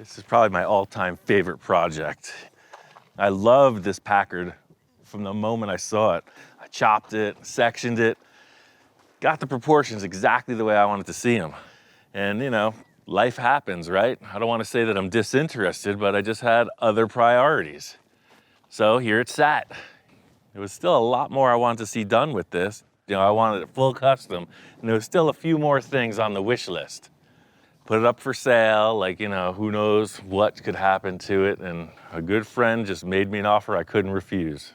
This is probably my all-time favorite project. I loved this Packard from the moment I saw it. I chopped it, sectioned it, got the proportions exactly the way I wanted to see them. And you know, life happens, right? I don't want to say that I'm disinterested, but I just had other priorities. So here it sat. There was still a lot more I wanted to see done with this. You know, I wanted it full custom, and there was still a few more things on the wish list. Put it up for sale, like, you know, who knows what could happen to it, and a good friend just made me an offer I couldn't refuse.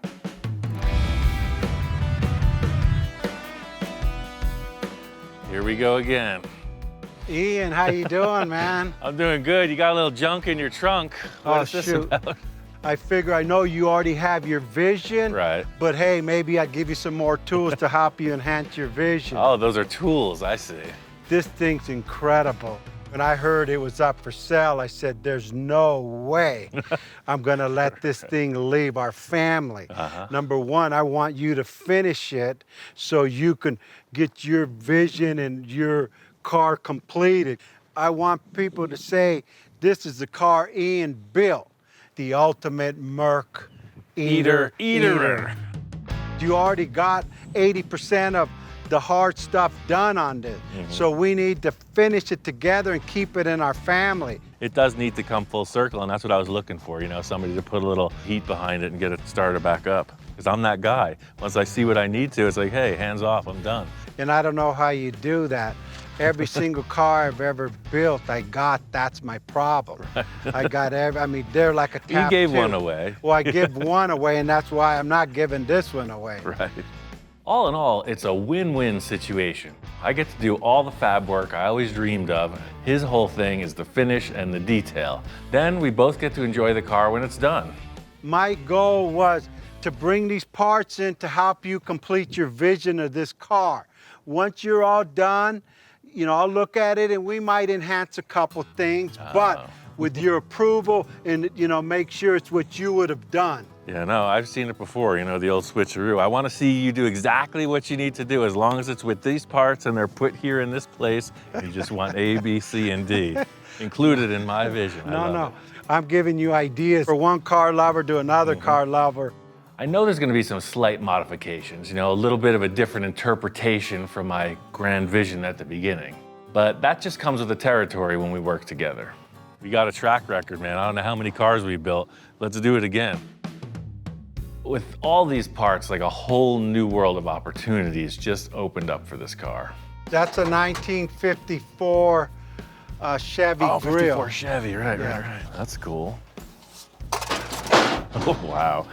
Here we go again. Ian, how you doing, man? I'm doing good. You got a little junk in your trunk. What is this about? I figure I know you already have your vision, Right. but hey, maybe I'd give you some more tools to help you enhance your vision. Oh, those are tools, I see. This thing's incredible. When I heard it was up for sale, I said, there's no way I'm gonna let this thing leave our family. Number one, I want you to finish it so you can get your vision and your car completed. I want people to say, this is the car Ian built, the ultimate Merc eater. You already got 80% of the hard stuff done on this. So we need to finish it together and keep it in our family. It does need to come full circle, and that's what I was looking for, you know, somebody to put a little heat behind it and get it started back up. Because I'm that guy. Once I see what I need to, it's like, hey, hands off, I'm done. And I don't know how you do that. Every single car I've ever built, that's my problem. I got I mean, they're like a tap. You gave one away. Well, I give one away, and that's why I'm not giving this one away. Right. All in all, it's a win-win situation. I get to do all the fab work I always dreamed of. His whole thing is the finish and the detail. Then we both get to enjoy the car when it's done. My goal was to bring these parts in to help you complete your vision of this car. Once you're all done, you know, I'll look at it and we might enhance a couple things, but with your approval and, you know, make sure it's what you would have done. Yeah, no, I've seen it before, you know, the old switcheroo. I want to see you do exactly what you need to do, as long as it's with these parts and they're put here in this place. You just want A, B, C, and D included in my vision. No. I'm giving you ideas for one car lover to another car lover. I know there's going to be some slight modifications, you know, a little bit of a different interpretation from my grand vision at the beginning. But that just comes with the territory when we work together. We got a track record, man. I don't know how many cars we built. Let's do it again. With all these parts, like a whole new world of opportunities just opened up for this car. That's a 1954 Chevy grill. 54 Chevy, right. That's cool. Oh, wow.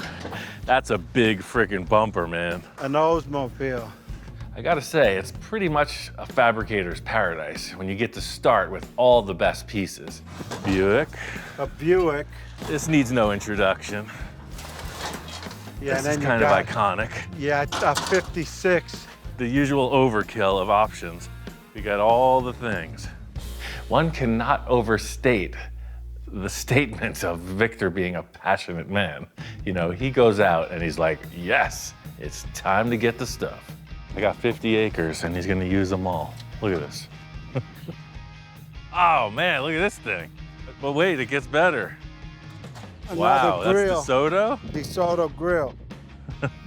That's a big freaking bumper, man. An Oldsmobile. I gotta say, it's pretty much a fabricator's paradise when you get to start with all the best pieces. Buick. A Buick. This needs no introduction. Yeah, This is kind of iconic. Yeah, it's a 56. The usual overkill of options. We got all the things. One cannot overstate the statements of Victor being a passionate man. You know, he goes out and he's like, yes, it's time to get the stuff. I got 50 acres and he's gonna use them all. Look at this. Oh man, look at this thing. But wait, it gets better. Wow, that's DeSoto? DeSoto grill.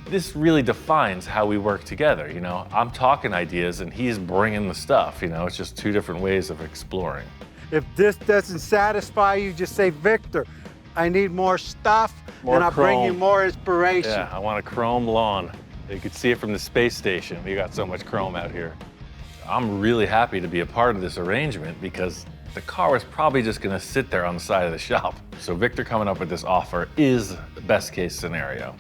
This really defines how we work together, you know? I'm talking ideas and he's bringing the stuff, you know? It's just two different ways of exploring. If this doesn't satisfy you, just say, Victor, I need more stuff, and I'll bring you more inspiration. Yeah, I want a chrome lawn. You could see it from the space station. We got so much chrome out here. I'm really happy to be a part of this arrangement because the car was probably just gonna sit there on the side of the shop. So Victor coming up with this offer is the best case scenario.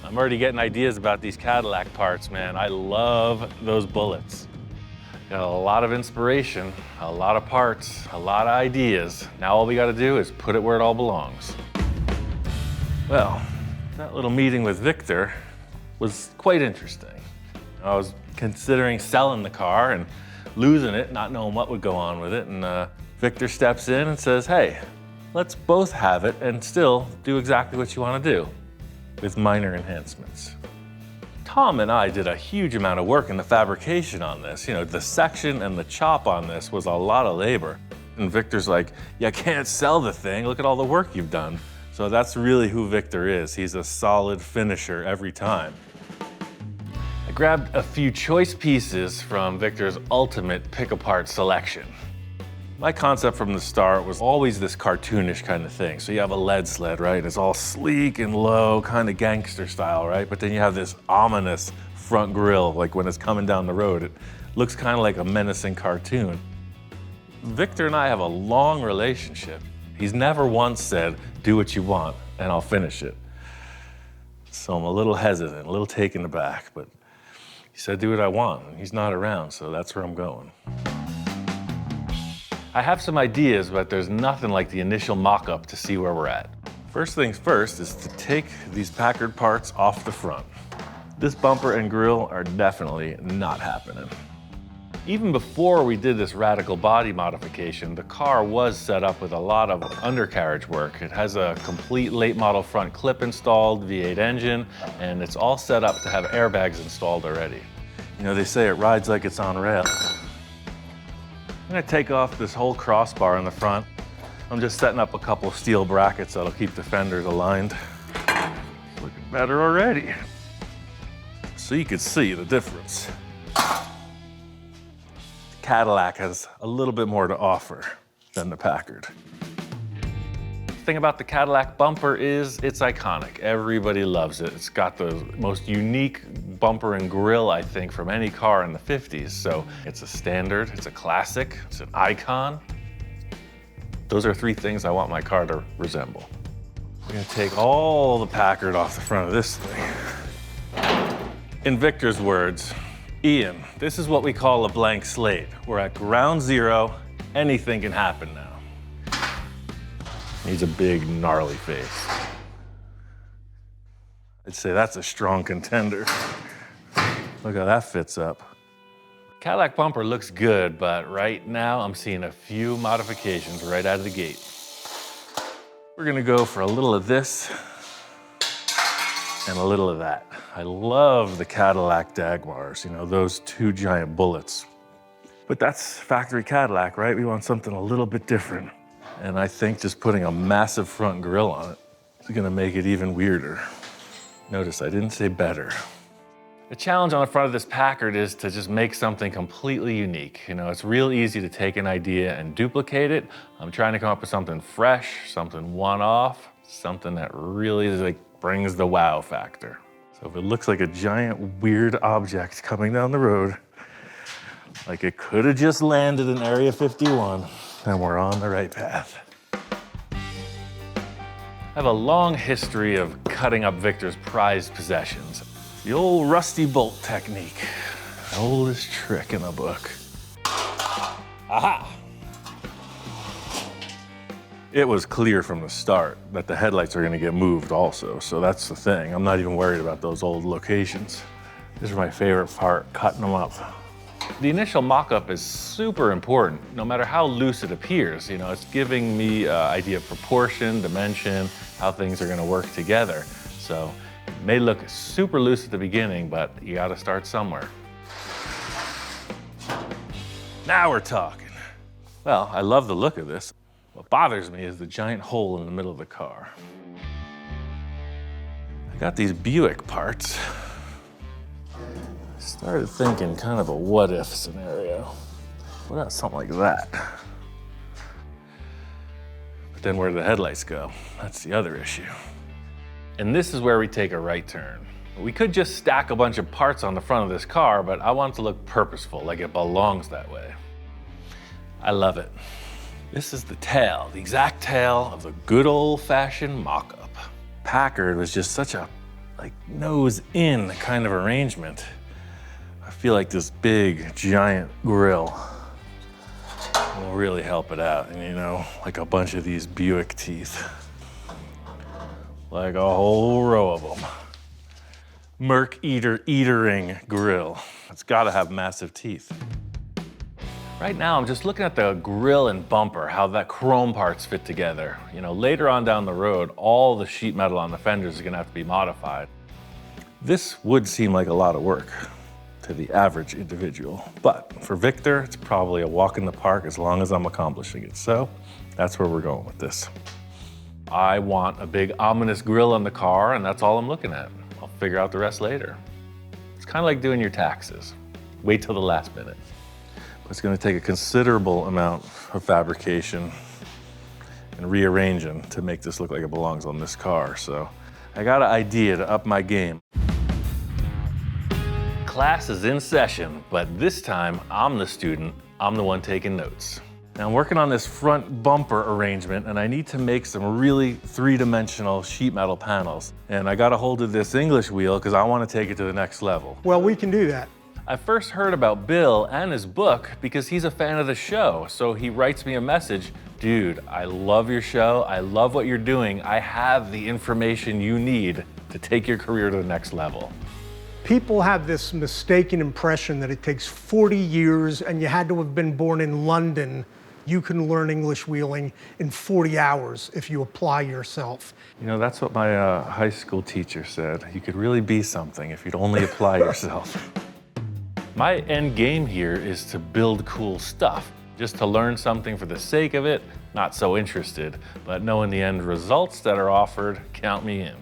I'm already getting ideas about these Cadillac parts, man. I love those bullets. Got a lot of inspiration, a lot of parts, a lot of ideas. Now all we gotta do is put it where it all belongs. Well, that little meeting with Victor was quite interesting. I was considering selling the car and losing it, not knowing what would go on with it, and Victor steps in and says, hey, let's both have it and still do exactly what you want to do, with minor enhancements. Tom and I did a huge amount of work in the fabrication on this. You know, the section and the chop on this was a lot of labor. and Victor's like, "You can't sell the thing, look at all the work you've done." So that's really who Victor is. He's a solid finisher every time. I grabbed a few choice pieces from Victor's ultimate pick-apart selection. My concept from the start was always this cartoonish kind of thing. So you have a lead sled, right? It's all sleek and low, kind of gangster style, right? But then you have this ominous front grille, like when it's coming down the road. It looks kind of like a menacing cartoon. Victor and I have a long relationship. He's never once said, "Do what you want and I'll finish it." So I'm a little hesitant, a little taken aback, but he said, "Do what I want," and he's not around, so that's where I'm going. I have some ideas, but there's nothing like the initial mock-up to see where we're at. First things first is to take these Packard parts off the front. This bumper and grille are definitely not happening. Even before we did this radical body modification, the car was set up with a lot of undercarriage work. It has a complete late model front clip installed, V8 engine, and it's all set up to have airbags installed already. You know, they say it rides like it's on rails. I'm gonna take off this whole crossbar in the front. I'm just setting up a couple steel brackets that'll keep the fenders aligned. Looking better already. So you can see the difference. Cadillac has a little bit more to offer than the Packard. The thing about the Cadillac bumper is it's iconic. Everybody loves it. It's got the most unique bumper and grille, I think, from any car in the 50s. So it's a standard, it's a classic, it's an icon. Those are three things I want my car to resemble. We're gonna take all the Packard off the front of this thing. In Victor's words, "Ian, this is what we call a blank slate. We're at ground zero, anything can happen now." He's a big, gnarly face. I'd say that's a strong contender. Look how that fits up. Cadillac bumper looks good, but right now I'm seeing a few modifications right out of the gate. We're gonna go for a little of this and a little of that. I love the Cadillac Jaguars, you know, those two giant bullets. But that's factory Cadillac, right? We want something a little bit different. And I think just putting a massive front grille on it is gonna make it even weirder. Notice I didn't say better. The challenge on the front of this Packard is to just make something completely unique. You know, it's real easy to take an idea and duplicate it. I'm trying to come up with something fresh, something one-off, something that really like brings the wow factor. So if it looks like a giant weird object coming down the road, like it could have just landed in Area 51, then we're on the right path. I have a long history of cutting up Victor's prized possessions. The old rusty bolt technique, the oldest trick in the book. Aha! It was clear from the start that the headlights are gonna get moved also, so that's the thing. I'm not even worried about those old locations. This is my favorite part, cutting them up. The initial mock-up is super important, no matter how loose it appears. You know, it's giving me an idea of proportion, dimension, how things are gonna work together. So it may look super loose at the beginning, but you gotta start somewhere. Now we're talking. Well, I love the look of this. What bothers me is the giant hole in the middle of the car. I got these Buick parts. I started thinking kind of a what-if scenario. What about something like that? But then where do the headlights go? That's the other issue. And this is where we take a right turn. We could just stack a bunch of parts on the front of this car, but I want it to look purposeful, like it belongs that way. I love it. This is the tail, the exact tail of the good old-fashioned mock-up. Packard was just such a nose-in kind of arrangement. I feel like this big, giant grille will really help it out. And you know, like a bunch of these Buick teeth. Like a whole row of them. Merc Eatering grille. It's gotta have massive teeth. Right now, I'm just looking at the grille and bumper, how that chrome parts fit together. You know, later on down the road, all the sheet metal on the fenders is gonna have to be modified. This would seem like a lot of work to to the average individual. But for Victor, it's probably a walk in the park as long as I'm accomplishing it. So that's where we're going with this. I want a big ominous grille on the car, and that's all I'm looking at. I'll figure out the rest later. It's kind of like doing your taxes. Wait till the last minute. But it's going to take a considerable amount of fabrication and rearranging to make this look like it belongs on this car. So I got an idea to up my game. Class is in session, but this time I'm the student. I'm the one taking notes. Now I'm working on this front bumper arrangement, and I need to make some really three-dimensional sheet metal panels. And I got a hold of this English wheel because I want to take it to the next level. Well, we can do that. I first heard about Bill and his book because he's a fan of the show. So he writes me a message, dude, I love your show. I love what you're doing. I have the information you need to take your career to the next level. People have this mistaken impression that it takes 40 years and you had to have been born in London. You can learn English wheeling in 40 hours if you apply yourself. You know, that's what my high school teacher said. You could really be something if you'd only apply yourself. My end game here is to build cool stuff. Just to learn something for the sake of it, not so interested. But knowing the end results that are offered, count me in.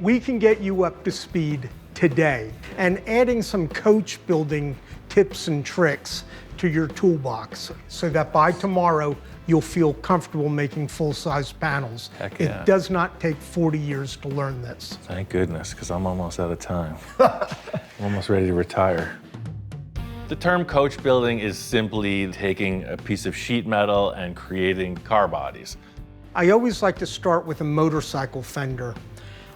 We can get you up to speed today, and adding some coach building tips and tricks to your toolbox so that by tomorrow you'll feel comfortable making full-size panels. Heck yeah. It does not take 40 years to learn this. Thank goodness, because I'm almost out of time. I'm almost ready to retire. The term coach building is simply taking a piece of sheet metal and creating car bodies. I always like to start with a motorcycle fender.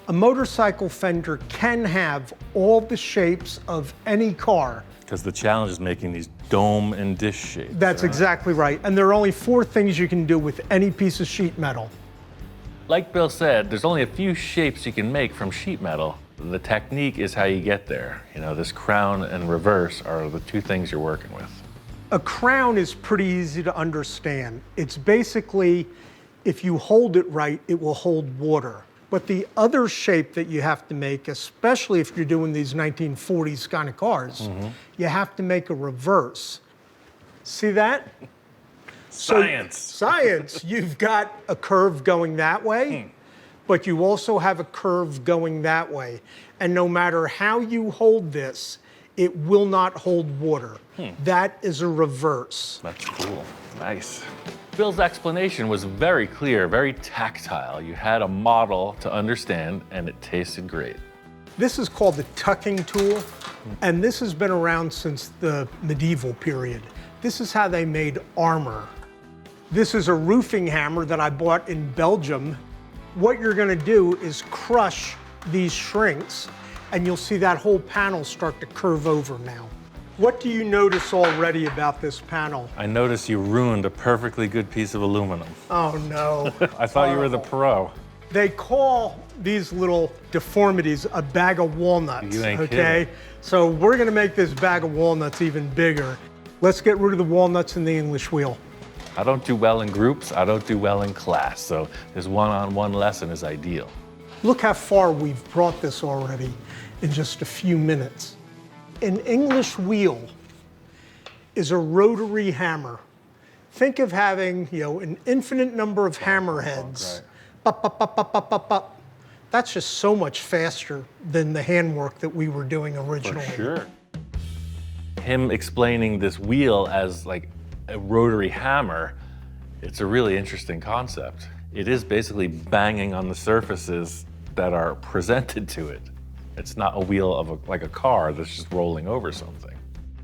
A motorcycle fender can have all the shapes of any car. Because the challenge is making these dome and dish shapes. That's right? exactly right. And there are only 4 things you can do with any piece of sheet metal. Like Bill said, there's only a few shapes you can make from sheet metal. The technique is how you get there. You know, this crown and reverse are the 2 things you're working with. A crown is pretty easy to understand. It's basically, if you hold it right, it will hold water. But the other shape that you have to make, especially if you're doing these 1940s kind of cars, you have to make a reverse. See that? Science. So, science. You've got a curve going that way, but you also have a curve going that way. And no matter how you hold this, it will not hold water. That is a reverse. That's cool. Nice. Bill's explanation was very clear, very tactile. You had a model to understand, and it tasted great. This is called the tucking tool, and this has been around since the medieval period. This is how they made armor. This is a roofing hammer that I bought in Belgium. What you're gonna do is crush these shrinks, and you'll see that whole panel start to curve over now. What do you notice already about this panel? I noticed you ruined a perfectly good piece of aluminum. Oh no. I thought you were the pro. They call these little deformities a bag of walnuts, You ain't okay? kidding. So we're gonna make this bag of walnuts even bigger. Let's get rid of the walnuts in the English wheel. I don't do well in groups, I don't do well in class, so this one-on-one lesson is ideal. Look how far we've brought this already in just a few minutes. An English wheel is a rotary hammer. Think of having, an infinite number of hammer heads. Pop, pop, pop, pop, pop, pop, pop. That's just so much faster than the handwork that we were doing originally. For sure. Him explaining this wheel as like a rotary hammer, it's a really interesting concept. It is basically banging on the surfaces that are presented to it. It's not a wheel of like a car that's just rolling over something.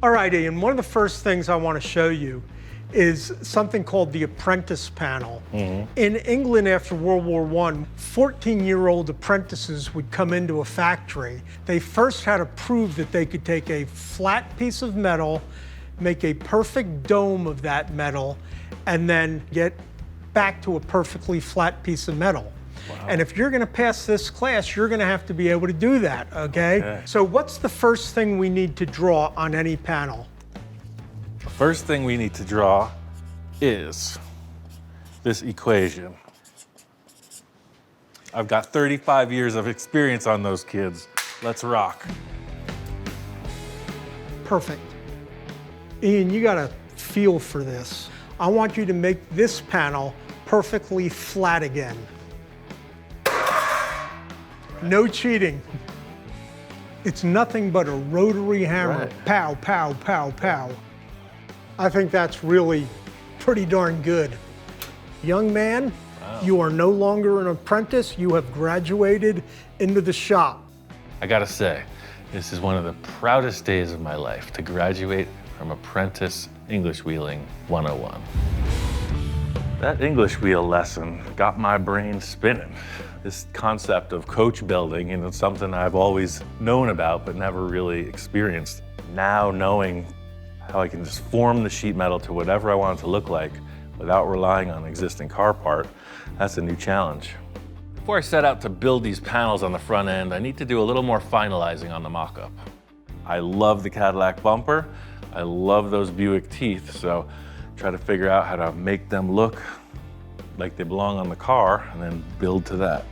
All right, Ian, one of the first things I want to show you is something called the apprentice panel. In England after World War I, 14-year-old apprentices would come into a factory. They first had to prove that they could take a flat piece of metal, make a perfect dome of that metal, and then get back to a perfectly flat piece of metal. Wow. And if you're going to pass this class, you're going to have to be able to do that, okay? So what's the first thing we need to draw on any panel? The first thing we need to draw is this equation. I've got 35 years of experience on those kids. Let's rock. Perfect. Ian, you got a feel for this. I want you to make this panel perfectly flat again. No cheating. It's nothing but a rotary hammer. Right. Pow, pow, pow, pow. I think that's really pretty darn good. Young man, you are no longer an apprentice. You have graduated into the shop. I gotta say, this is one of the proudest days of my life, to graduate from Apprentice English Wheeling 101. That English wheel lesson got my brain spinning. This concept of coach building, it's something I've always known about but never really experienced. Now knowing how I can just form the sheet metal to whatever I want it to look like without relying on an existing car part, that's a new challenge. Before I set out to build these panels on the front end, I need to do a little more finalizing on the mock-up. I love the Cadillac bumper. I love those Buick teeth, so try to figure out how to make them look like they belong on the car and then build to that.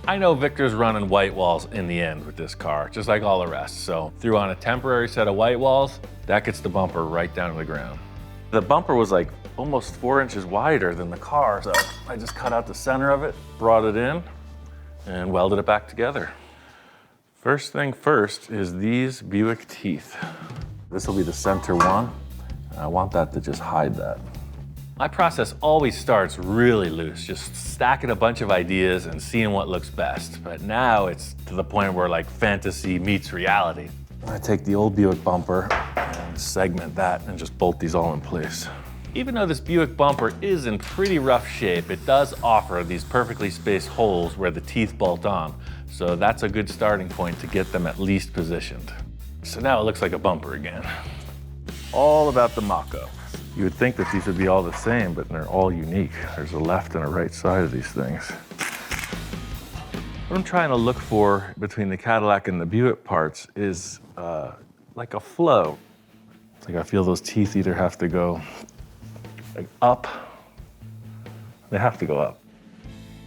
I know Victor's running white walls in the end with this car, just like all the rest, so threw on a temporary set of white walls, that gets the bumper right down to the ground. The bumper was like almost 4 inches wider than the car, so I just cut out the center of it, brought it in, and welded it back together. First thing first is these Buick teeth. This will be the center one, and I want that to just hide that. My process always starts really loose, just stacking a bunch of ideas and seeing what looks best. But now it's to the point where like fantasy meets reality. I take the old Buick bumper and segment that and just bolt these all in place. Even though this Buick bumper is in pretty rough shape, it does offer these perfectly spaced holes where the teeth bolt on. So that's a good starting point to get them at least positioned. So now it looks like a bumper again. All about the mock-up. You would think that these would be all the same, but they're all unique. There's a left and a right side of these things. What I'm trying to look for between the Cadillac and the Buick parts is like a flow. It's like I feel those teeth either have to go like up. They have to go up.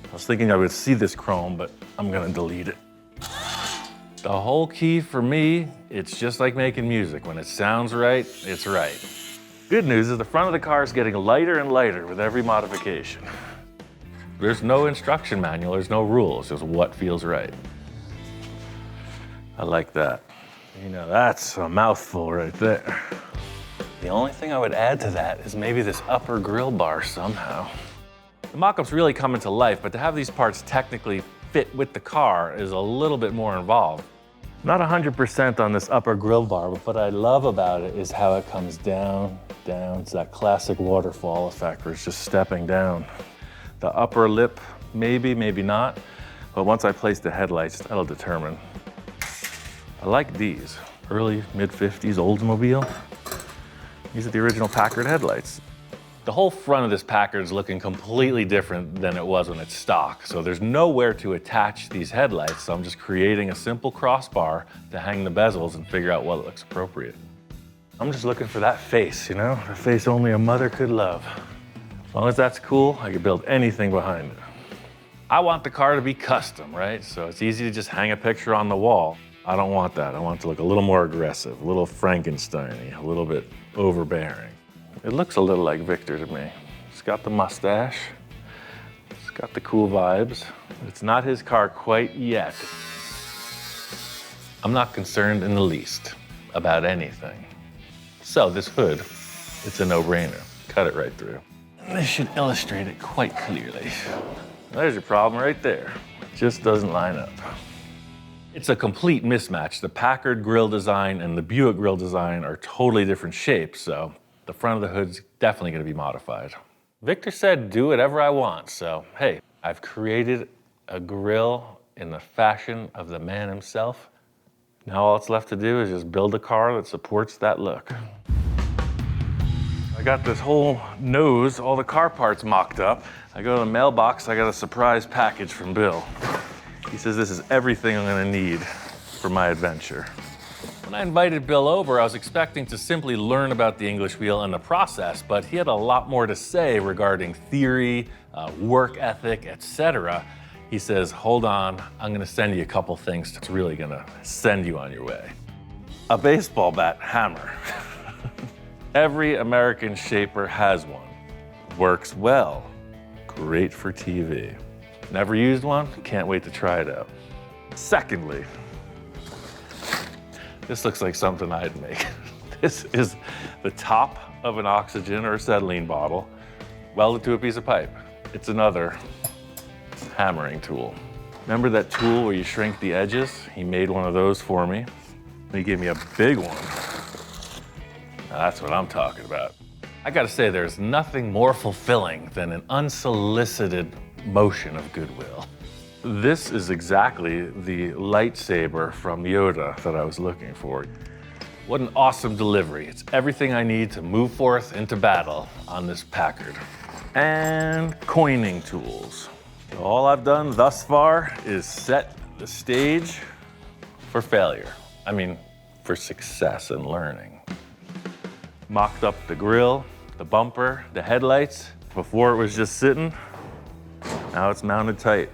I was thinking I would see this chrome, but I'm gonna delete it. The whole key for me, it's just like making music. When it sounds right, it's right. Good news is the front of the car is getting lighter and lighter with every modification. There's no instruction manual, there's no rules, just what feels right. I like that. You know, that's a mouthful right there. The only thing I would add to that is maybe this upper grill bar somehow. The mock-up's really coming to life, but to have these parts technically fit with the car is a little bit more involved. Not 100% on this upper grill bar, but what I love about it is how it comes down, down. It's that classic waterfall effect where it's just stepping down. The upper lip, maybe, maybe not, but once I place the headlights, that'll determine. I like these, early, mid-50s Oldsmobile. These are the original Packard headlights. The whole front of this Packard is looking completely different than it was when it's stock. So there's nowhere to attach these headlights. So I'm just creating a simple crossbar to hang the bezels and figure out what looks appropriate. I'm just looking for that face, you know? The face only a mother could love. As long as that's cool, I can build anything behind it. I want the car to be custom, right? So it's easy to just hang a picture on the wall. I don't want that. I want it to look a little more aggressive, a little Frankenstein-y, a little bit overbearing. It looks a little like Victor to me. It's got the mustache. It's got the cool vibes. It's not his car quite yet. I'm not concerned in the least about anything. So this hood, it's a no-brainer. Cut it right through. This should illustrate it quite clearly. There's your problem right there. It just doesn't line up. It's a complete mismatch. The Packard grille design and the Buick grille design are totally different shapes, so the front of the hood's definitely gonna be modified. Victor said, do whatever I want, so hey, I've created a grille in the fashion of the man himself. Now all it's left to do is just build a car that supports that look. I got this whole nose, all the car parts mocked up. I go to the mailbox, I got a surprise package from Bill. He says this is everything I'm gonna need for my adventure. When I invited Bill over, I was expecting to simply learn about the English wheel and the process, but he had a lot more to say regarding theory, work ethic, etc. He says, hold on, I'm gonna send you a couple things that's really gonna send you on your way. A baseball bat hammer. Every American shaper has one. Works well. Great for TV. Never used one? Can't wait to try it out. Secondly, this looks like something I'd make. This is the top of an oxygen or acetylene bottle welded to a piece of pipe. It's another hammering tool. Remember that tool where you shrink the edges? He made one of those for me. He gave me a big one. Now that's what I'm talking about. I gotta say, there's nothing more fulfilling than an unsolicited motion of goodwill. This is exactly the lightsaber from Yoda that I was looking for. What an awesome delivery. It's everything I need to move forth into battle on this Packard. And coining tools. So all I've done thus far is set the stage for failure. I mean, for success and learning. Mocked up the grille, the bumper, the headlights. Before it was just sitting, now it's mounted tight.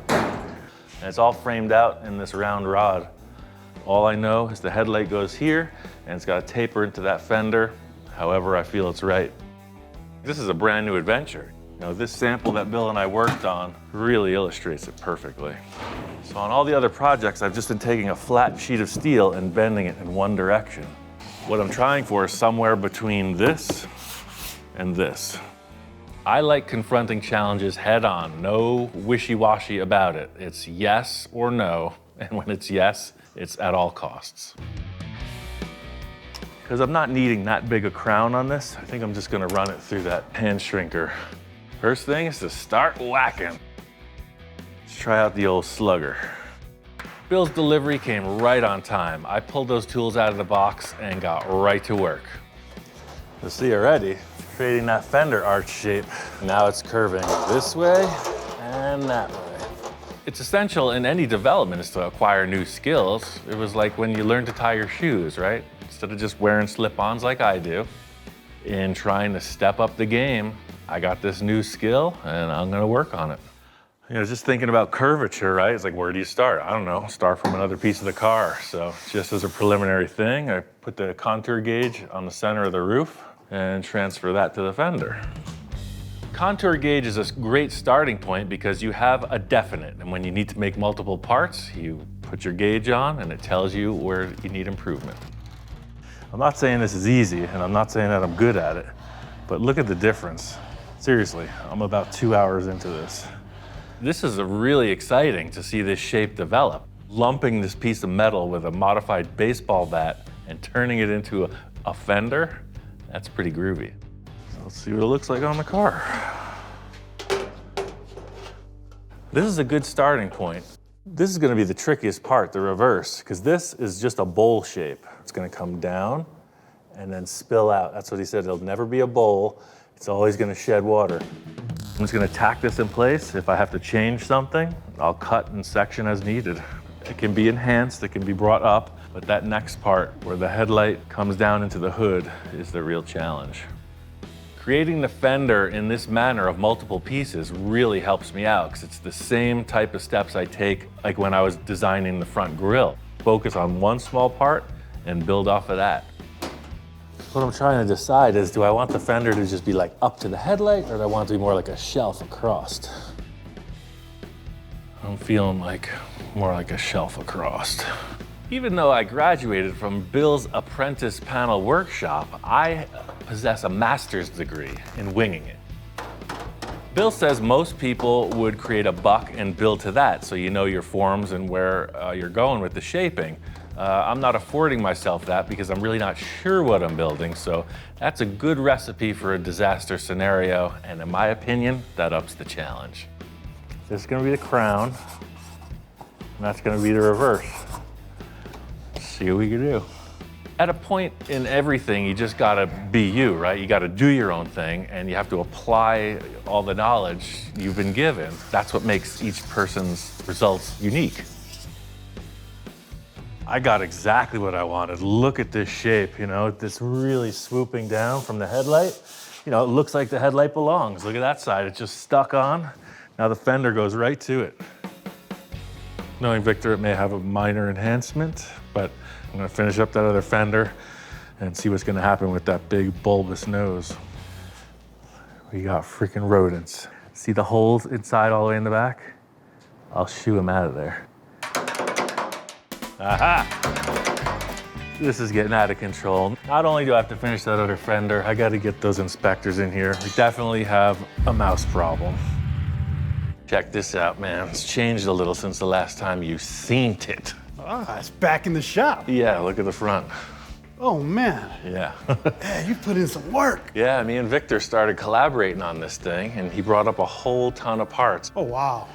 And it's all framed out in this round rod. All I know is the headlight goes here, and it's got to taper into that fender, however I feel it's right. This is a brand new adventure. You know, this sample that Bill and I worked on really illustrates it perfectly. So on all the other projects, I've just been taking a flat sheet of steel and bending it in one direction. What I'm trying for is somewhere between this and this. I like confronting challenges head on, no wishy-washy about it. It's yes or no, and when it's yes, it's at all costs. Because I'm not needing that big a crown on this, I think I'm just gonna run it through that hand shrinker. First thing is to start whacking. Let's try out the old slugger. Bill's delivery came right on time. I pulled those tools out of the box and got right to work. You'll see already, creating that fender arch shape. Now it's curving this way and that way. It's essential in any development is to acquire new skills. It was like when you learn to tie your shoes, right? Instead of just wearing slip-ons like I do. In trying to step up the game, I got this new skill and I'm gonna work on it. You know, just thinking about curvature, right? It's like, where do you start? I don't know, start from another piece of the car. So just as a preliminary thing, I put the contour gauge on the center of the roof and transfer that to the fender. Contour gauge is a great starting point because you have a definite, and when you need to make multiple parts, you put your gauge on and it tells you where you need improvement. I'm not saying this is easy, and I'm not saying that I'm good at it, but look at the difference. Seriously, I'm about 2 hours into this. This is really exciting to see this shape develop. Lumping this piece of metal with a modified baseball bat and turning it into a fender, that's pretty groovy. Let's see what it looks like on the car. This is a good starting point. This is gonna be the trickiest part, the reverse, because this is just a bowl shape. It's gonna come down and then spill out. That's what he said, it'll never be a bowl. It's always gonna shed water. I'm just gonna tack this in place. If I have to change something, I'll cut and section as needed. It can be enhanced, it can be brought up, but that next part where the headlight comes down into the hood is the real challenge. Creating the fender in this manner of multiple pieces really helps me out because it's the same type of steps I take like when I was designing the front grille. Focus on one small part and build off of that. What I'm trying to decide is, do I want the fender to just be like up to the headlight or do I want it to be more like a shelf across? I'm feeling like more like a shelf across. Even though I graduated from Bill's apprentice panel workshop, I possess a master's degree in winging it. Bill says most people would create a buck and build to that, so you know your forms and where you're going with the shaping. I'm not affording myself that because I'm really not sure what I'm building, so that's a good recipe for a disaster scenario, and in my opinion, that ups the challenge. This is gonna be the crown, and that's gonna be the reverse. See what we can do. At a point in everything, you just gotta be you, right? You gotta do your own thing and you have to apply all the knowledge you've been given. That's what makes each person's results unique. I got exactly what I wanted. Look at this shape, you know, this really swooping down from the headlight. You know, it looks like the headlight belongs. Look at that side, it's just stuck on. Now the fender goes right to it. Knowing Victor, it may have a minor enhancement, but I'm gonna finish up that other fender and see what's gonna happen with that big bulbous nose. We got freaking rodents. See the holes inside all the way in the back? I'll shoo them out of there. Aha! This is getting out of control. Not only do I have to finish that other fender, I gotta get those inspectors in here. We definitely have a mouse problem. Check this out, man. It's changed a little since the last time you seen it. Ah, it's back in the shop. Yeah, look at the front. Oh, man. Yeah. Yeah, you put in some work. Yeah, me and Victor started collaborating on this thing, and he brought up a whole ton of parts. Oh, wow.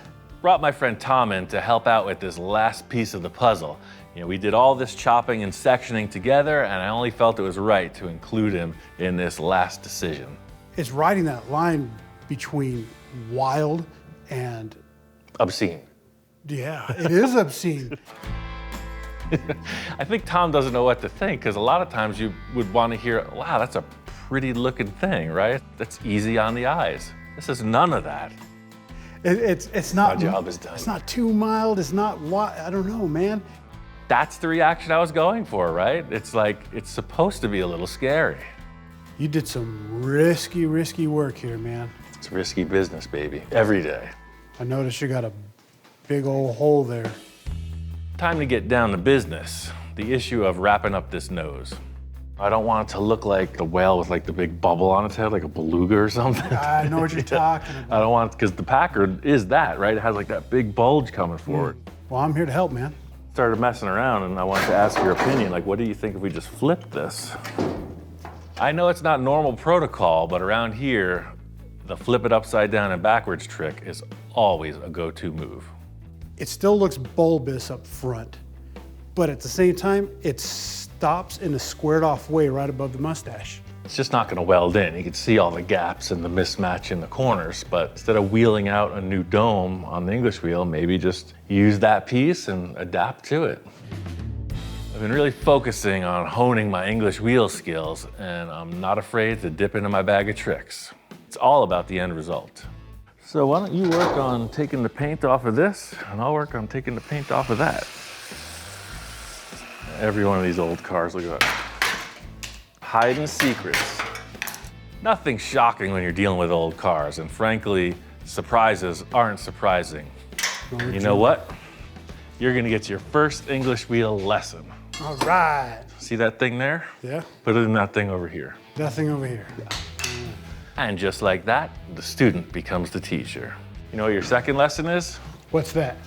Brought my friend Tom in to help out with this last piece of the puzzle. You know, we did all this chopping and sectioning together, and I only felt it was right to include him in this last decision. It's riding that line between wild and, Obscene. yeah, it is obscene. I think Tom doesn't know what to think, because a lot of times you would want to hear, wow, that's a pretty looking thing, right? That's easy on the eyes. This is none of that. It's not. My job is done. It's not too mild. It's not what I don't know, man. That's the reaction I was going for, right? It's like, it's supposed to be a little scary. You did some risky work here, man. It's risky business, baby, every day. I noticed you got a big old hole there. Time to get down to business. The issue of wrapping up this nose. I don't want it to look like the whale with like the big bubble on its head, like a beluga or something. I know what you're talking about. I don't want, because the Packard is that, right? It has like that big bulge coming forward. Well, I'm here to help, man. Started messing around and I wanted to ask your opinion. Like, what do you think if we just flip this? I know it's not normal protocol, but around here, the flip it upside down and backwards trick is always a go-to move. It still looks bulbous up front, but at the same time, it stops in a squared off way right above the mustache. It's just not gonna weld in. You can see all the gaps and the mismatch in the corners, but instead of wheeling out a new dome on the English wheel, maybe just use that piece and adapt to it. I've been really focusing on honing my English wheel skills, and I'm not afraid to dip into my bag of tricks. It's all about the end result. So why don't you work on taking the paint off of this, and I'll work on taking the paint off of that. Every one of these old cars, look at that. Hiding secrets. Nothing shocking when you're dealing with old cars, and frankly, surprises aren't surprising. You know what? You're gonna get your first English wheel lesson. All right. See that thing there? Yeah, Put it in that thing over here. nothing over here. And just like that, the student becomes the teacher. You know what your second lesson is? What's that?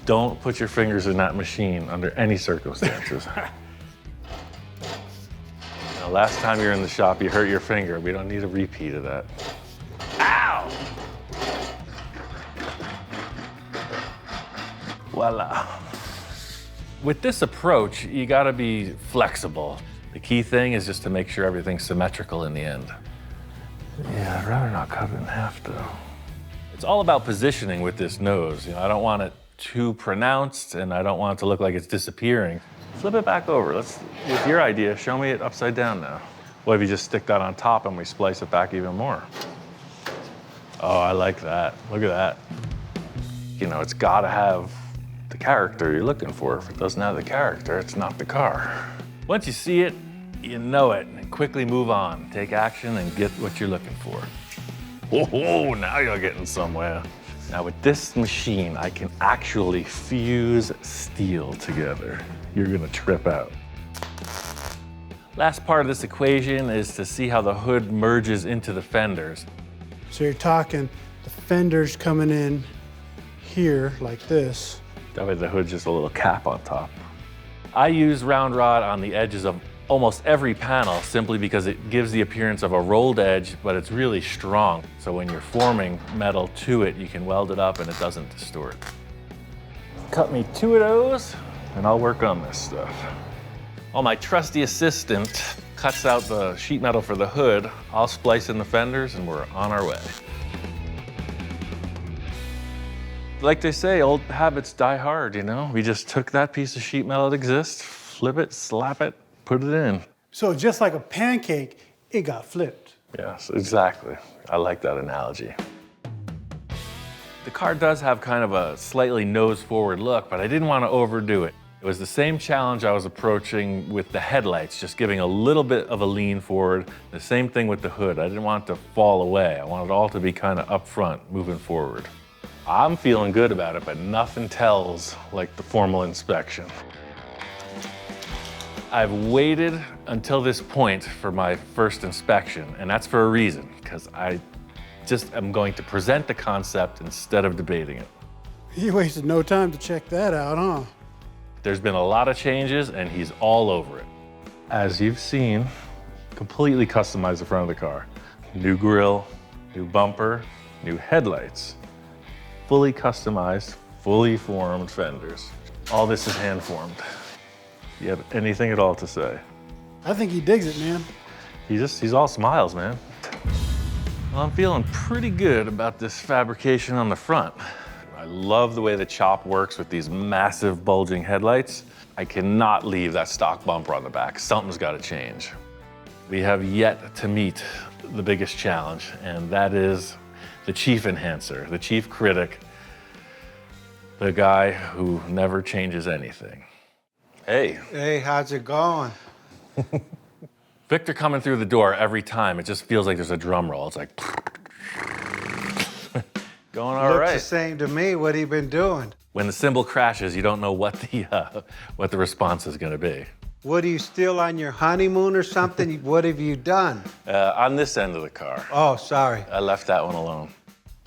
Don't put your fingers in that machine under any circumstances. Now, last time you were in the shop, you hurt your finger. We don't need a repeat of that. Ow! Voila. With this approach, you gotta be flexible. The key thing is just to make sure everything's symmetrical in the end. Yeah, I'd rather not cut it in half though. It's all about positioning with this nose. You know, I don't want it too pronounced and I don't want it to look like it's disappearing. Flip it back over. With your idea, show me it upside down now. What if you just stick that on top and we splice it back even more? Oh, I like that. Look at that. You know, it's gotta have the character you're looking for. If it doesn't have the character, it's not the car. Once you see it, you know it, and quickly move on. Take action and get what you're looking for. Oh, now you're getting somewhere. Now with this machine, I can actually fuse steel together. You're gonna trip out. Last part of this equation is to see how the hood merges into the fenders. So you're talking the fenders coming in here like this. That way the hood's just a little cap on top. I use round rod on the edges of almost every panel simply because it gives the appearance of a rolled edge, but it's really strong. So when you're forming metal to it, you can weld it up and it doesn't distort. Cut me 2 of those and I'll work on this stuff. While my trusty assistant cuts out the sheet metal for the hood, I'll splice in the fenders and we're on our way. Like they say, old habits die hard, you know? We just took that piece of sheet metal that exists, flip it, slap it, put it in. So just like a pancake, it got flipped. Yes, exactly. I like that analogy. The car does have kind of a slightly nose-forward look, but I didn't want to overdo it. It was the same challenge I was approaching with the headlights, just giving a little bit of a lean forward. The same thing with the hood. I didn't want it to fall away. I wanted it all to be kind of up front, moving forward. I'm feeling good about it, but nothing tells like the formal inspection. I've waited until this point for my first inspection, and that's for a reason, because I just am going to present the concept instead of debating it. You wasted no time to check that out, huh? There's been a lot of changes, and he's all over it. As you've seen, completely customized the front of the car. New grille, new bumper, new headlights. Fully customized, fully formed fenders. All this is hand formed. Do you have anything at all to say? I think he digs it, man. He's all smiles, man. Well, I'm feeling pretty good about this fabrication on the front. I love the way the chop works with these massive bulging headlights. I cannot leave that stock bumper on the back. Something's got to change. We have yet to meet the biggest challenge, and that is the chief enhancer, the chief critic, the guy who never changes anything. Hey. Hey, how's it going? Victor coming through the door every time, it just feels like there's a drum roll. It's like, going all right. Looks the same to me. What have you been doing? When the cymbal crashes, you don't know what the response is going to be. What, are you still on your honeymoon or something? What have you done? On this end of the car. Oh, sorry. I left that one alone.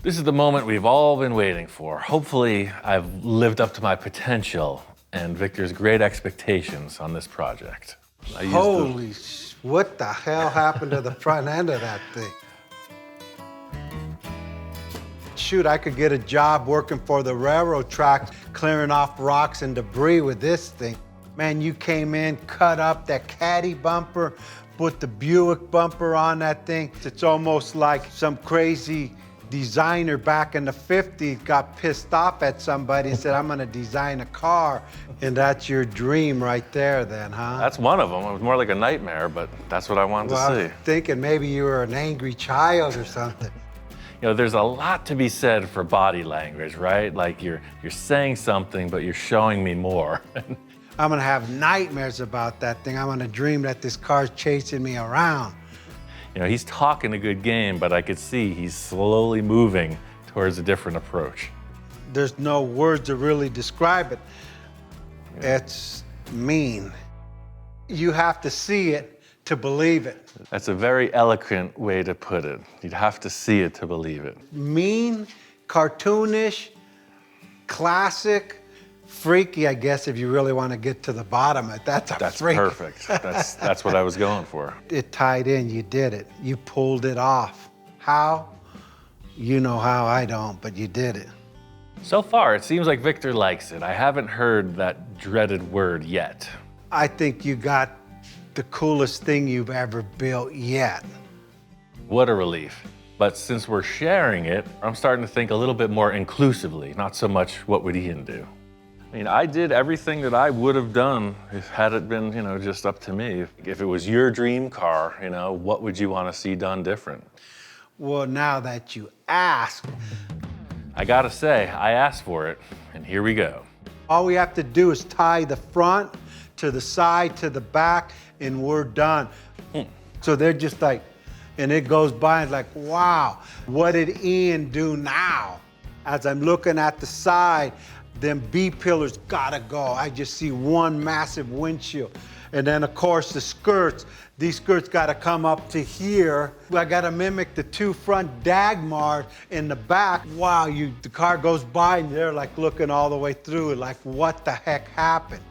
This is the moment we've all been waiting for. Hopefully, I've lived up to my potential and Victor's great expectations on this project. Holy what the hell happened to the front end of that thing? Shoot, I could get a job working for the railroad tracks, clearing off rocks and debris with this thing. Man, you came in, cut up that caddy bumper, put the Buick bumper on that thing. It's almost like some crazy designer back in the 50s got pissed off at somebody and said, I'm gonna design a car. And that's your dream right there then, huh? That's one of them. It was more like a nightmare, but that's what I wanted to see. I was thinking maybe you were an angry child or something. You know, there's a lot to be said for body language, right? Like you're saying something, but you're showing me more. I'm gonna have nightmares about that thing. I'm gonna dream that this car's chasing me around. You know, he's talking a good game, but I could see he's slowly moving towards a different approach. There's no words to really describe it. It's mean. You have to see it to believe it. That's a very eloquent way to put it. You'd have to see it to believe it. Mean, cartoonish, classic, freaky, I guess, if you really want to get to the bottom of it. That's freak. Perfect. That's what I was going for. It tied in, you did it. You pulled it off. How? You know how, I don't, but you did it. So far, it seems like Victor likes it. I haven't heard that dreaded word yet. I think you got the coolest thing you've ever built yet. What a relief. But since we're sharing it, I'm starting to think a little bit more inclusively, not so much what would Ian do. I mean, I did everything that I would have done had it been, you know, just up to me. If it was your dream car, you know, what would you want to see done different? Well, now that you ask, I gotta say, I asked for it, and here we go. all we have to do is tie the front to the side to the back, and we're done. So they're just like, and it goes by and like, wow, what did Ian do now? As I'm looking at the side, them B-pillars gotta go. I just see one massive windshield. And then of course the skirts, these skirts gotta come up to here. I gotta mimic the two front Dagmars in the back. Wow, the car goes by and they're like looking all the way through it, like what the heck happened?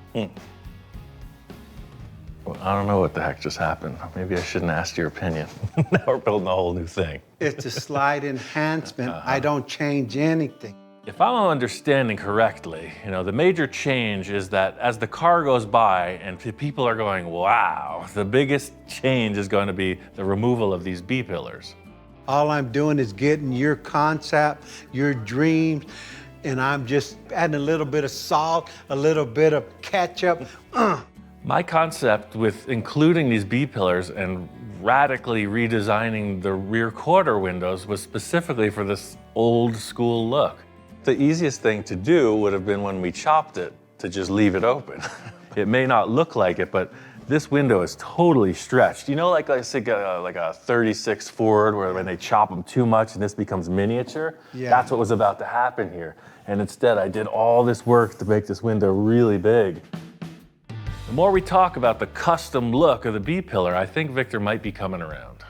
Well, I don't know what the heck just happened. Maybe I shouldn't ask your opinion. Now we're building a whole new thing. It's a slight enhancement. I don't change anything. If I'm understanding correctly, you know, the major change is that as the car goes by and people are going, wow, the biggest change is going to be the removal of these B-pillars. All I'm doing is getting your concept, your dreams, and I'm just adding a little bit of salt, a little bit of ketchup. My concept with including these B-pillars and radically redesigning the rear quarter windows was specifically for this old school look. The easiest thing to do would have been when we chopped it, to just leave it open. It may not look like it, but this window is totally stretched. You know, like I say, like a 36 Ford, where when they chop them too much and this becomes miniature? Yeah. That's what was about to happen here. And instead, I did all this work to make this window really big. The more we talk about the custom look of the B-pillar, I think Victor might be coming around.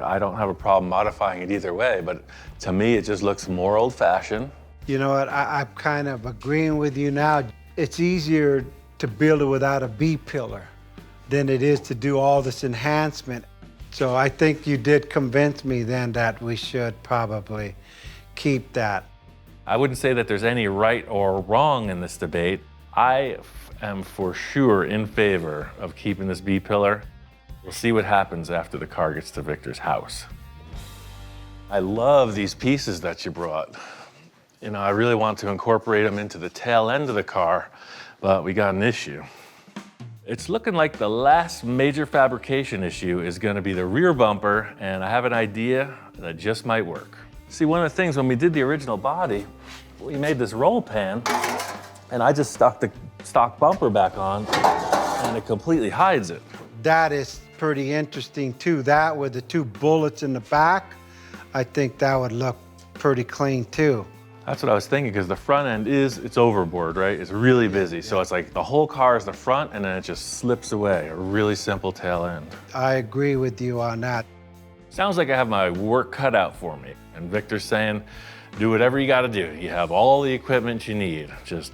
I don't have a problem modifying it either way, but to me, it just looks more old-fashioned. You know what, I'm kind of agreeing with you now. It's easier to build it without a B-pillar than it is to do all this enhancement. So I think you did convince me then that we should probably keep that. I wouldn't say that there's any right or wrong in this debate. I am for sure in favor of keeping this B-pillar. We'll see what happens after the car gets to Victor's house. I love these pieces that you brought. You know, I really want to incorporate them into the tail end of the car, but we got an issue. It's looking like the last major fabrication issue is going to be the rear bumper, and I have an idea that just might work. See, one of the things when we did the original body, we made this roll pan, and I just stuck the stock bumper back on, and it completely hides it. That is pretty interesting too. That with the two bullets in the back, I think that would look pretty clean too. That's what I was thinking, because the front end it's overboard, right? It's really busy. So it's like the whole car is the front, and then it just slips away, a really simple tail end. I agree with you on that. Sounds like I have my work cut out for me. And Victor's saying, do whatever you gotta do. You have all the equipment you need. Just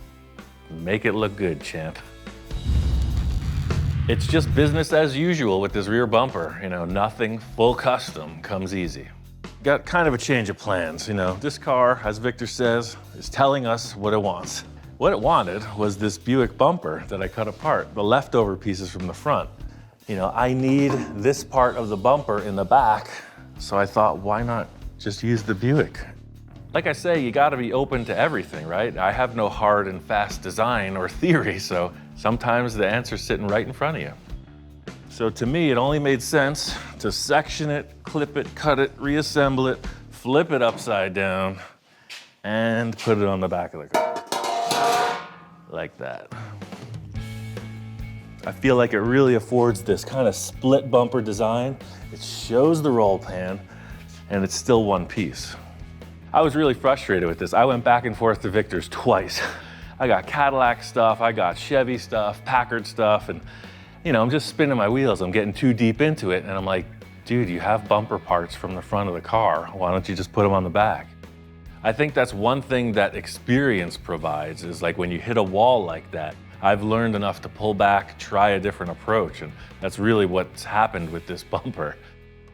make it look good, champ. It's just business as usual with this rear bumper. You know, nothing full custom comes easy. Got kind of a change of plans. You know, this car, as Victor says, is telling us what it wants. What it wanted was this Buick bumper that I cut apart, the leftover pieces from the front. You know, I need this part of the bumper in the back, so I thought, why not just use the Buick? Like I say, you gotta be open to everything, right? I have no hard and fast design or theory, so sometimes the answer's sitting right in front of you. So to me, it only made sense to section it, clip it, cut it, reassemble it, flip it upside down, and put it on the back of the car. Like that. I feel like it really affords this kind of split bumper design. It shows the roll pan, and it's still one piece. I was really frustrated with this. I went back and forth to Victor's twice. I got Cadillac stuff, I got Chevy stuff, Packard stuff, and you know, I'm just spinning my wheels. I'm getting too deep into it, and I'm like, dude, you have bumper parts from the front of the car. Why don't you just put them on the back? I think that's one thing that experience provides, is like when you hit a wall like that, I've learned enough to pull back, try a different approach, and that's really what's happened with this bumper.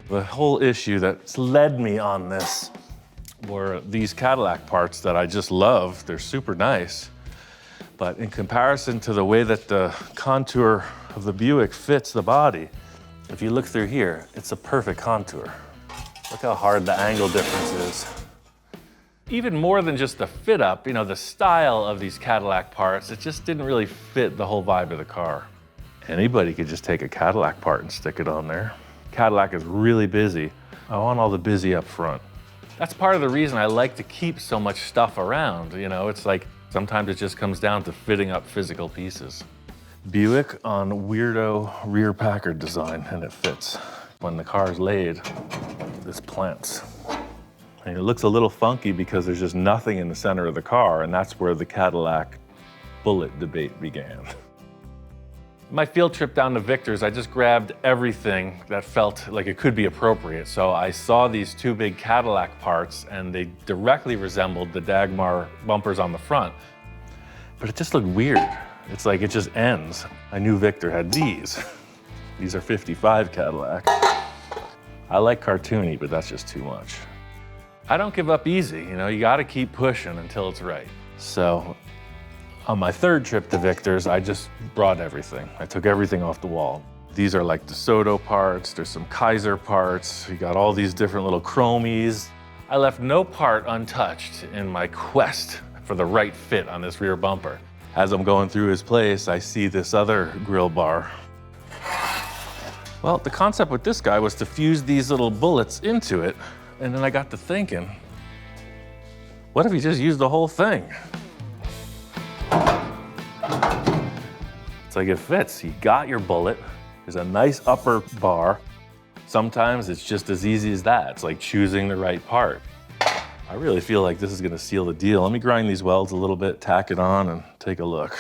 The whole issue that's led me on this were these Cadillac parts that I just love. They're super nice. But in comparison to the way that the contour of the Buick fits the body, if you look through here, it's a perfect contour. Look how hard the angle difference is. Even more than just the fit up, you know, the style of these Cadillac parts, it just didn't really fit the whole vibe of the car. Anybody could just take a Cadillac part and stick it on there. Cadillac is really busy. I want all the busy up front. That's part of the reason I like to keep so much stuff around. You know, it's like sometimes it just comes down to fitting up physical pieces. Buick on weirdo rear Packard design, and it fits. When the car's laid, this plants. And it looks a little funky because there's just nothing in the center of the car, and that's where the Cadillac bullet debate began. My field trip down to Victor's, I just grabbed everything that felt like it could be appropriate. So I saw these two big Cadillac parts, and they directly resembled the Dagmar bumpers on the front. But it just looked weird. It's like it just ends. I knew Victor had these. These are 55 Cadillac. I like cartoony, but that's just too much. I don't give up easy, you know, you gotta keep pushing until it's right. So on my third trip to Victor's, I just brought everything. I took everything off the wall. These are like DeSoto parts, there's some Kaiser parts, you got all these different little chromies. I left no part untouched in my quest for the right fit on this rear bumper. As I'm going through his place, I see this other grill bar. Well, the concept with this guy was to fuse these little bullets into it, and then I got to thinking, what if he just used the whole thing? It's like it fits. You got your bullet. There's a nice upper bar. Sometimes it's just as easy as that. It's like choosing the right part. I really feel like this is gonna seal the deal. Let me grind these welds a little bit, tack it on, and take a look.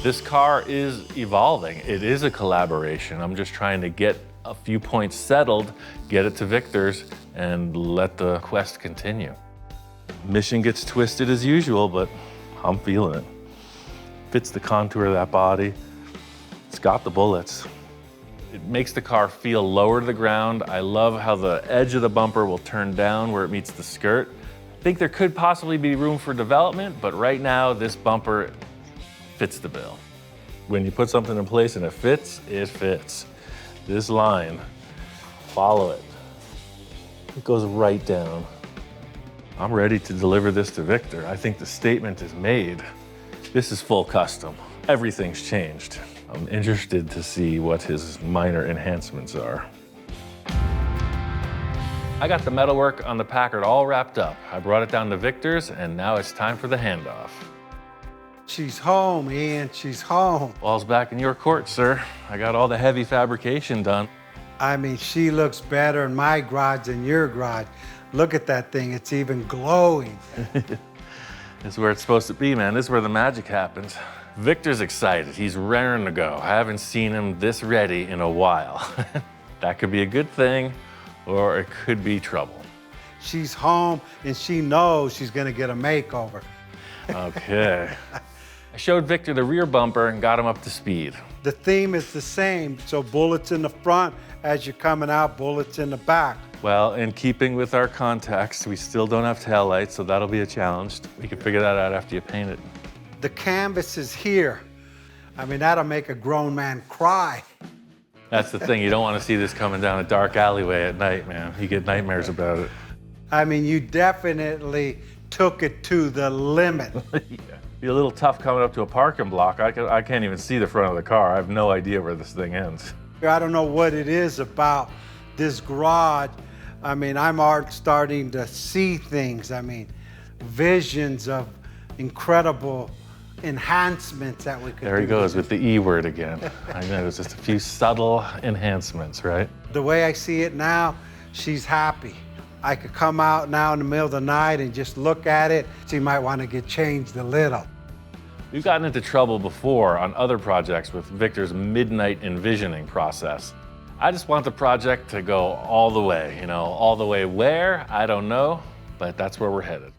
This car is evolving. It is a collaboration. I'm just trying to get a few points settled, get it to Victor's, and let the quest continue. Mission gets twisted as usual, but I'm feeling it. Fits the contour of that body. It's got the bullets. It makes the car feel lower to the ground. I love how the edge of the bumper will turn down where it meets the skirt. I think there could possibly be room for development, but right now this bumper fits the bill. When you put something in place and it fits, it fits. This line, follow it. It goes right down. I'm ready to deliver this to Victor. I think the statement is made. This is full custom. Everything's changed. I'm interested to see what his minor enhancements are. I got the metalwork on the Packard all wrapped up. I brought it down to Victor's, and now it's time for the handoff. She's home, Ian, she's home. Ball's back in your court, sir. I got all the heavy fabrication done. I mean, she looks better in my garage than your garage. Look at that thing, it's even glowing. This is where it's supposed to be, man. This is where the magic happens. Victor's excited. He's raring to go. I haven't seen him this ready in a while. That could be a good thing, or it could be trouble. She's home and she knows she's gonna get a makeover. Okay. I showed Victor the rear bumper and got him up to speed. The theme is the same, so bullets in the front, as you're coming out, bullets in the back. Well, in keeping with our context, we still don't have taillights, so that'll be a challenge. We can figure that out after you paint it. The canvas is here. I mean, that'll make a grown man cry. That's the thing, you don't want to see this coming down a dark alleyway at night, man. You get nightmares about it. I mean, you definitely took it to the limit. Yeah. Be a little tough coming up to a parking block. I can't even see the front of the car. I have no idea where this thing ends. I don't know what it is about this garage. I mean, I'm starting to see things. I mean, visions of incredible enhancements that we could do. There he goes with the E word again. I know, it's just a few subtle enhancements, right? The way I see it now, she's happy. I could come out now in the middle of the night and just look at it. She might want to get changed a little. We've gotten into trouble before on other projects with Victor's midnight envisioning process. I just want the project to go all the way, you know, all the way where, I don't know, but that's where we're headed.